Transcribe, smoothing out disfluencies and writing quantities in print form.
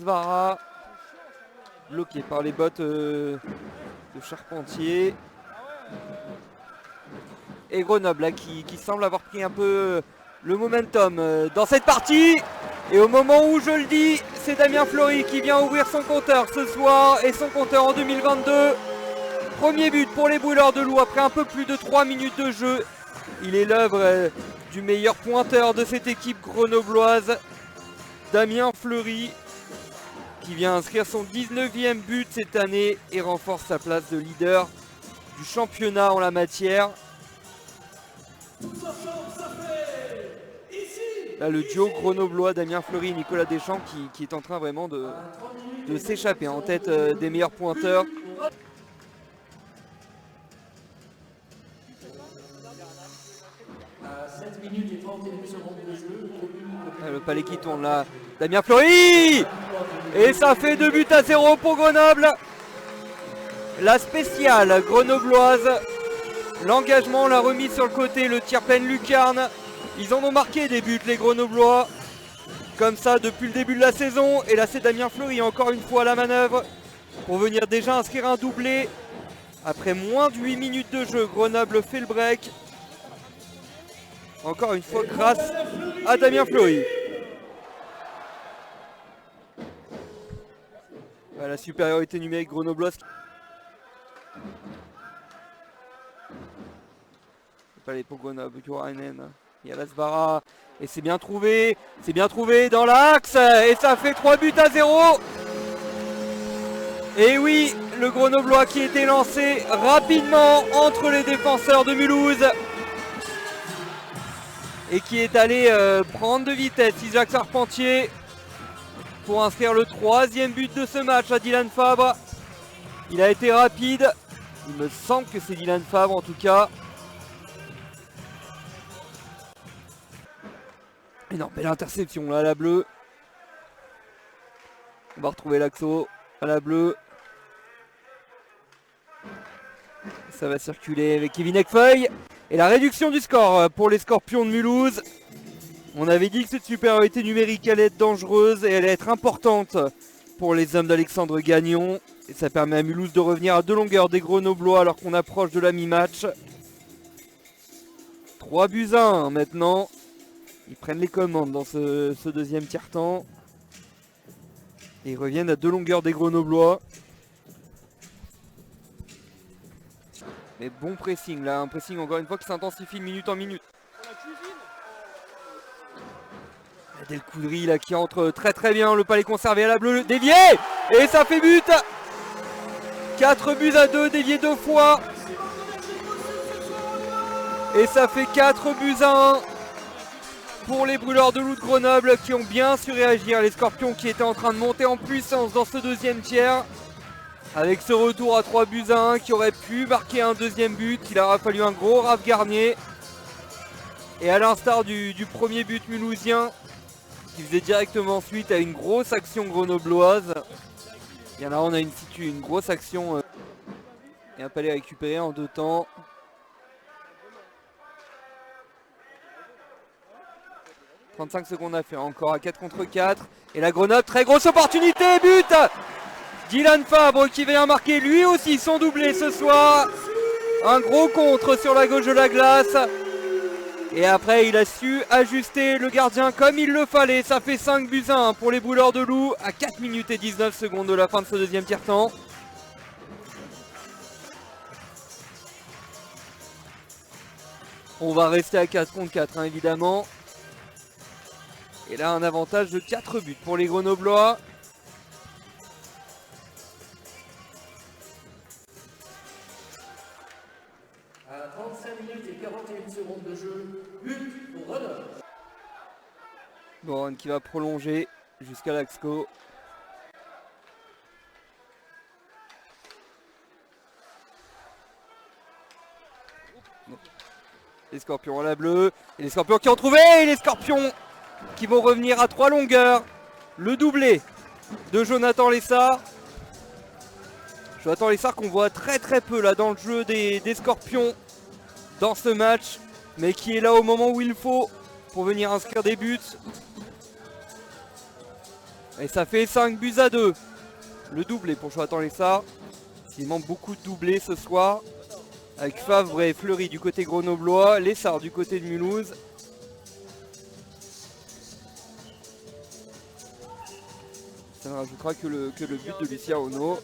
Svara. Bloqué par les bottes de Charpentier. Et Grenoble là, qui semble avoir pris un peu le momentum dans cette partie. Et au moment où je le dis, c'est Damien Fleury qui vient ouvrir son compteur ce soir et son compteur en 2022. Premier but pour les Brûleurs de Loup après un peu plus de 3 minutes de jeu. Il est l'œuvre du meilleur pointeur de cette équipe grenobloise, Damien Fleury, qui vient inscrire son 19e but cette année et renforce sa place de leader du championnat en la matière. Là, le duo grenoblois Damien Fleury et Nicolas Deschamps qui est en train vraiment de s'échapper en tête des meilleurs pointeurs. Le palais qui tourne là, Damien Fleury. Et ça fait 2-0 pour Grenoble. La spéciale grenobloise. L'engagement, la remise sur le côté, le tir pleine lucarne. Ils en ont marqué des buts les Grenoblois. Comme ça depuis le début de la saison. Et là c'est Damien Fleury encore une fois à la manœuvre. Pour venir déjà inscrire un doublé. Après moins de 8 minutes de jeu, Grenoble fait le break. Encore une fois grâce à Damien Fleury. La supériorité numérique grenobloise. Pas les pour Grenoble, il y a la Svara. Et c'est bien trouvé dans l'axe. Et ça fait 3-0. Et oui, le Grenoblois qui était lancé rapidement entre les défenseurs de Mulhouse. Et qui est allé prendre de vitesse Isaac Charpentier pour inscrire le 3e but de ce match à Dylan Fabre. Il a été rapide. Il me semble que c'est Dylan Fabre en tout cas. Et non, belle interception là à la bleue. On va retrouver l'Axo à la bleue. Ça va circuler avec Kevin Ekfeuille. Et la réduction du score pour les Scorpions de Mulhouse. On avait dit que cette supériorité numérique allait être dangereuse et elle allait être importante pour les hommes d'Alexandre Gagnon. Et ça permet à Mulhouse de revenir à 2 longueurs des Grenoblois alors qu'on approche de la mi-match. 3-1 maintenant. Ils prennent les commandes dans ce deuxième tiers-temps. Et ils reviennent à 2 longueurs des Grenoblois. Mais bon pressing là, un pressing encore une fois qui s'intensifie de minute en minute. Del Coudry là qui entre très bien, le palais conservé à la bleue, dévié. Et ça fait but. 4-2, dévié 2 fois. Et ça fait 4-1 pour les Brûleurs de Loup de Grenoble qui ont bien su réagir. Les Scorpions qui étaient en train de monter en puissance dans ce deuxième tiers. Avec ce retour à 3-1 qui aurait pu marquer un deuxième but. Il aura fallu un gros Raph Garnier. Et à l'instar du premier but mulhousien, qui faisait directement suite à une grosse action grenobloise. Et là on a une grosse action et un palais récupéré en 2 temps. « 35 secondes à faire, encore à 4 contre 4. Et la Grenoble, très grosse opportunité, but. Dylan Fabre qui vient marquer lui aussi son doublé ce soir. Un gros contre sur la gauche de la glace. Et après il a su ajuster le gardien comme il le fallait. Ça fait 5-1 pour les Brûleurs de Loup à 4 minutes et 19 secondes de la fin de ce deuxième tiers-temps. On va rester à 4 contre 4 hein, évidemment. Et là un avantage de 4 buts pour les Grenoblois. À 35 minutes et 41 secondes de jeu, but pour Grenoble. Boron qui va prolonger jusqu'à l'Axco. Les Scorpions à la bleue. Et les Scorpions qui ont trouvé. Et les Scorpions qui vont revenir à 3 longueurs. Le doublé de Jonathan Lessard. Jonathan Lessard qu'on voit très peu là dans le jeu des Scorpions dans ce match. Mais qui est là au moment où il faut pour venir inscrire des buts. Et ça fait 5-2. Le doublé pour Jonathan Lessard. Il manque beaucoup de doublés ce soir. Avec Favre et Fleury du côté grenoblois. Lessard du côté de Mulhouse. Ça ne rajoutera que le but de Lucien Ono.